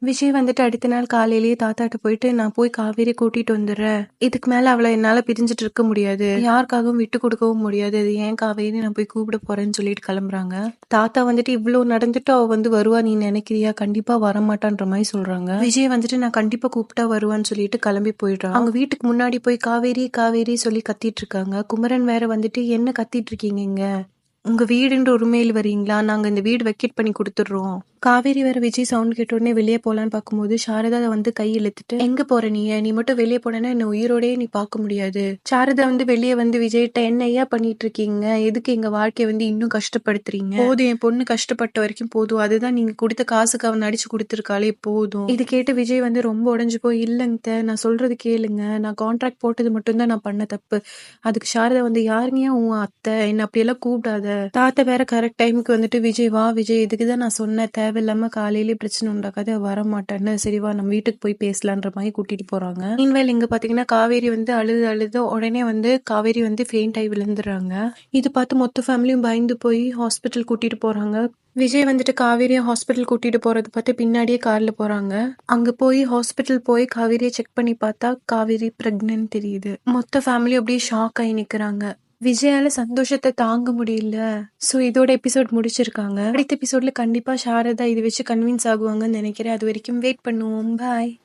விஜய் வந்துட்டு அடுத்த நாள் காலையிலேயே தாத்தாட்ட போயிட்டு, "நான் போய் காவேரி கூட்டிட்டு வந்துடுறேன். இதுக்கு மேல அவள என்னால பிரிஞ்சுட்டு இருக்க முடியாது. யாருக்காகவும் விட்டு கொடுக்கவும் முடியாது. அது ஏன் காவேரி நான் போய் கூப்பிட போறேன்னு" சொல்லிட்டு கிளம்புறாங்க. தாத்தா வந்துட்டு, "இவ்ளோ நடந்துட்டு அவ வந்து வருவா நீ நினைக்கிறியா? கண்டிப்பா வரமாட்டான்ற மாதிரி சொல்றாங்க. விஜய் வந்துட்டு, "நான் கண்டிப்பா கூப்பிட்டா வருவான்னு" சொல்லிட்டு கிளம்பி போயிடுறான். அவங்க வீட்டுக்கு முன்னாடி போய் காவேரி காவேரி சொல்லி கத்திட்டு இருக்காங்க. குமரன் வேற வந்துட்டு, "என்ன கத்திட்டு இருக்கீங்க இங்க? உங்க வீடுன்ற உரிமையில் வரீங்களா? நாங்க இந்த வீடு வெக்கேட் பண்ணி கொடுத்துடுறோம்." காவேரி வேற விஜய் சவுண்ட் கேட்ட உடனே வெளியே போலான்னு பார்க்கும்போது சாரதா வந்து கை இழுத்துட்டு, "எங்க போற நீ மட்டும் வெளியே போனேன்னா என்ன உயிரோடயே நீ பார்க்க முடியாது." சாரதா வந்து வெளியே வந்து விஜய்கிட்ட, "என்ன ஐயா பண்ணிட்டு இருக்கீங்க? எதுக்கு எங்க வாழ்க்கைய வந்து இன்னும் கஷ்டப்படுத்துறீங்க? போதும், என் பொண்ணு கஷ்டப்பட்ட வரைக்கும் போதும். அதுதான் நீங்க கொடுத்த காசுக்கு அவன் நடிச்சு கொடுத்துருக்காளே போதும்." இது கேட்டு விஜய் வந்து ரொம்ப உடைஞ்சு போய், "இல்லங்க நான் சொல்றது கேளுங்க. நான் கான்ட்ராக்ட் போட்டது மட்டும்தான் நான் பண்ண தப்பு." அதுக்கு சாரதா வந்து, "யாருங்க உன் அத்தை? என்ன அப்படியெல்லாம் கூப்பிடாத." தாத்தா வேற கரெக்ட் டைமுக்கு வந்துட்டு, "விஜய் வா விஜய், இதுக்குதான் நான் சொன்னேன் தேவையில்லாம காலையிலேயே பிரச்சனை உண்டாக்காத, வர மாட்டேன்னு. சரி வா நம்ம வீட்டுக்கு போய் பேசலான்ற மாதிரி கூட்டிட்டு போறாங்க." மீன்வேல் இங்க பாத்தீங்கன்னா காவேரி வந்து அழுது அழுது உடனே வந்து காவேரி வந்து ஃபெயிண்ட் ஆகி விழுந்துடுறாங்க. இது பார்த்து மொத்த ஃபேமிலியும் பயந்து போய் ஹாஸ்பிட்டல் கூட்டிட்டு போறாங்க. விஜய் வந்துட்டு காவேரியை ஹாஸ்பிட்டல் கூட்டிட்டு போறது பார்த்து பின்னாடியே கார்ல போறாங்க. அங்க போய் ஹாஸ்பிட்டல் போய் காவேரியை செக் பண்ணி பார்த்தா காவேரி பிரெக்னன்ட் தெரியுது. மொத்த ஃபேமிலி அப்படியே ஷாக் ஆகி நிக்கிறாங்க. விஜயால சந்தோஷத்தை தாங்க முடியல. ஸோ இதோட எபிசோட் முடிச்சிருக்காங்க. அடுத்த எபிசோட்ல கண்டிப்பா சாரதா இதை வச்சு கன்வின்ஸ் ஆகுவாங்கன்னு நினைக்கிறேன். அது வரைக்கும் வெயிட் பண்ணுவோம். பாய்.